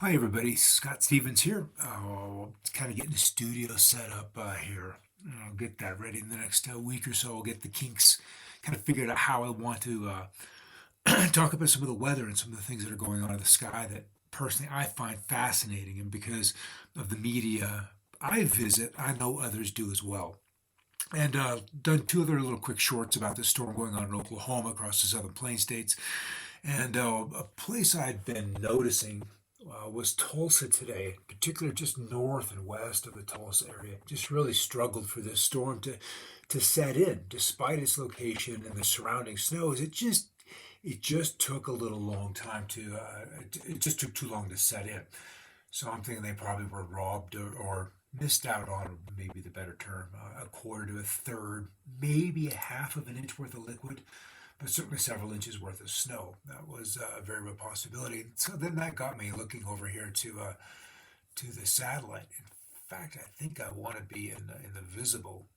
Hi, everybody. Scott Stevens here. Kind of getting the studio set up here. I'll get that ready in the next week or so. I'll get the kinks kind of figured out how I want to talk about some of the weather and some of the things that are going on in the sky that personally I find fascinating. And because of the media I visit, I know others do as well. And done two other little quick shorts about the storm going on in Oklahoma across the southern plain states. And a place I'd been noticing was Tulsa today, in particular just north and west of the Tulsa area. Just really struggled for this storm to set in, despite its location and the surrounding snows. It just took a little long time it just took too long to set in. So I'm thinking they probably were robbed or missed out on, maybe the better term, a quarter to a third, maybe a half of an inch worth of liquid, but certainly several inches worth of snow. That was a very real possibility. So then that got me looking over here to the satellite. In fact, I think I want to be in the visible.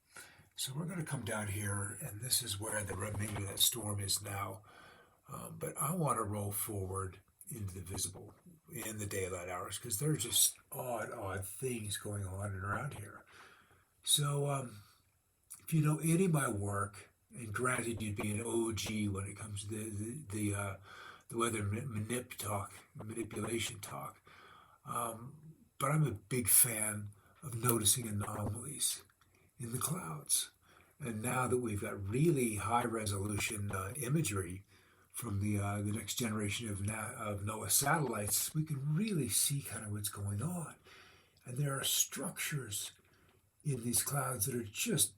So we're going to come down here, and this is where the remainder of that storm is now. But I want to roll forward into the visible in the daylight hours because there are just odd things going on and around here. So if you know any of my work, and granted you'd be an OG when it comes to the weather manipulation talk, but I'm a big fan of noticing anomalies in the clouds. And now that we've got really high resolution imagery from the next generation of NOAA satellites, we can really see kind of what's going on. And there are structures in these clouds that are just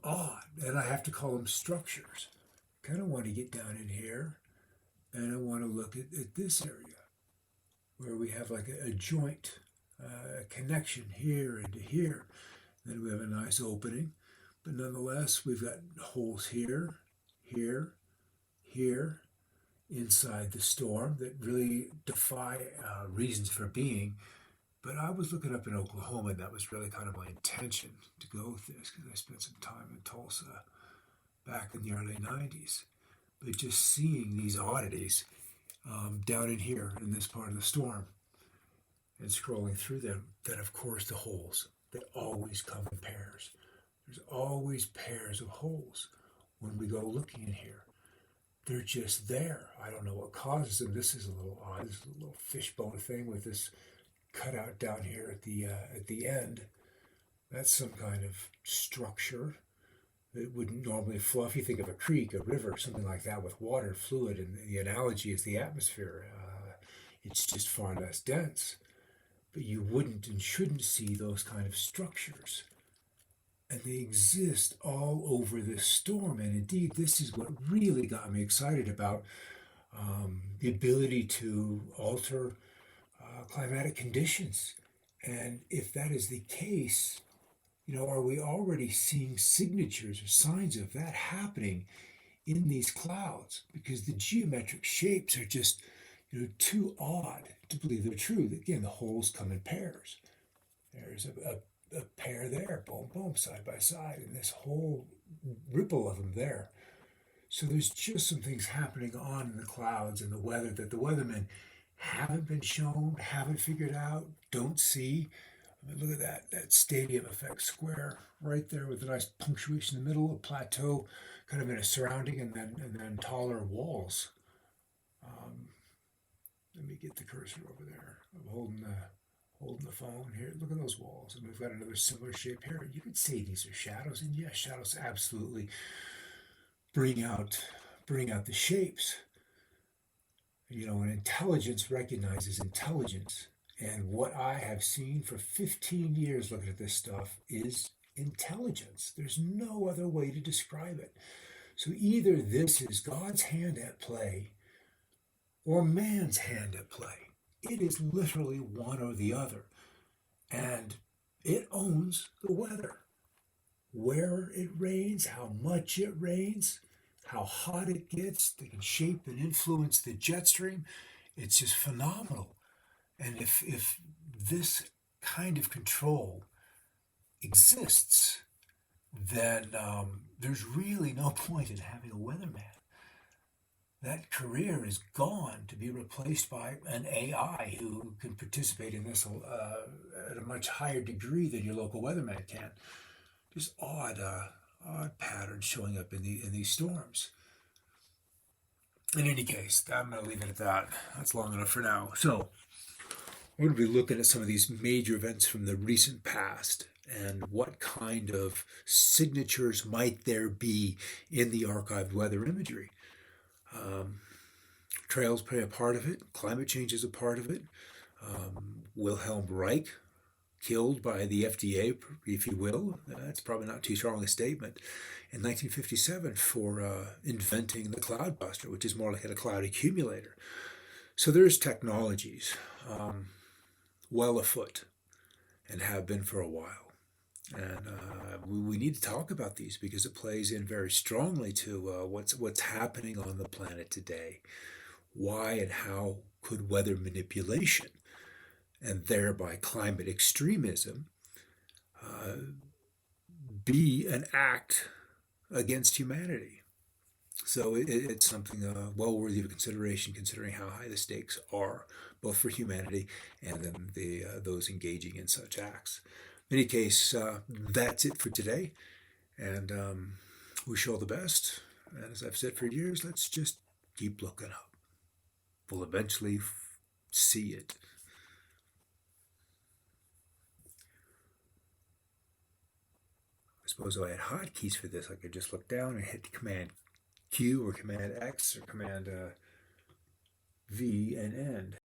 odd, and I have to call them structures. Kind of want to get down in here, and I want to look at this area where we have like a joint connection here and to here. Then we have a nice opening, but nonetheless, we've got holes here, here, here, inside the storm that really defy reasons for being. But I was looking up in Oklahoma, and that was really kind of my intention to go with this because I spent some time in Tulsa back in the early 90s. But just seeing these oddities down in here in this part of the storm and scrolling through them, then of course the holes, they always come in pairs. There's always pairs of holes when we go looking in here. They're just there. I don't know what causes them. This is a little odd. This is a little fishbone thing with this cutout down here at the end. That's some kind of structure that wouldn't normally flow. If you think of a creek, a river, something like that with water, fluid, and the analogy is the atmosphere. It's just far less dense. But you wouldn't and shouldn't see those kind of structures. And they exist all over this storm. And indeed, this is what really got me excited about the ability to alter climatic conditions. And if that is the case, are we already seeing signatures or signs of that happening in these clouds? Because the geometric shapes are just, too odd to believe they're true. Again, the holes come in pairs. There's a pair there, boom, boom, side by side, and this whole ripple of them there. So there's just some things happening on in the clouds and the weather that the weathermen haven't been shown, haven't figured out, don't see. I mean, look at that stadium effect square right there with a nice punctuation in the middle, a plateau kind of in a surrounding, and then taller walls. Um, Let me get the cursor over there. I'm holding the phone here. Look at those walls, and we've got another similar shape here. You could say these are shadows, and yes, shadows absolutely bring out the shapes. And intelligence recognizes intelligence. And what I have seen for 15 years looking at this stuff is intelligence. There's no other way to describe it. So either this is God's hand at play or man's hand at play. It is literally one or the other. And it owns the weather. Where it rains, how much it rains, how hot it gets. They can shape and influence the jet stream. It's just phenomenal. And if this kind of control exists, then there's really no point in having a weatherman. that career is gone to be replaced by an AI who can participate in this at a much higher degree than your local weatherman can. Just odd patterns showing up in these storms. In any case, I'm going to leave it at that. That's long enough for now. So we're going to be looking at some of these major events from the recent past and what kind of signatures might there be in the archived weather imagery. Um, Trails play a part of it. Climate change is a part of it. Wilhelm Reich, killed by the FDA, if you will. That's probably not too strong a statement. In 1957 for inventing the cloudbuster, which is more like a cloud accumulator. So there's technologies well afoot and have been for a while. And we need to talk about these because it plays in very strongly to what's happening on the planet today. Why and how could weather manipulation and thereby climate extremism be an act against humanity? So it's something well worthy of consideration, considering how high the stakes are, both for humanity and then those engaging in such acts. In any case, that's it for today, and wish you all the best. And as I've said for years, let's just keep looking up. We'll eventually see it. I suppose if I had hotkeys for this, I could just look down and hit Command Q or Command X or Command V and end.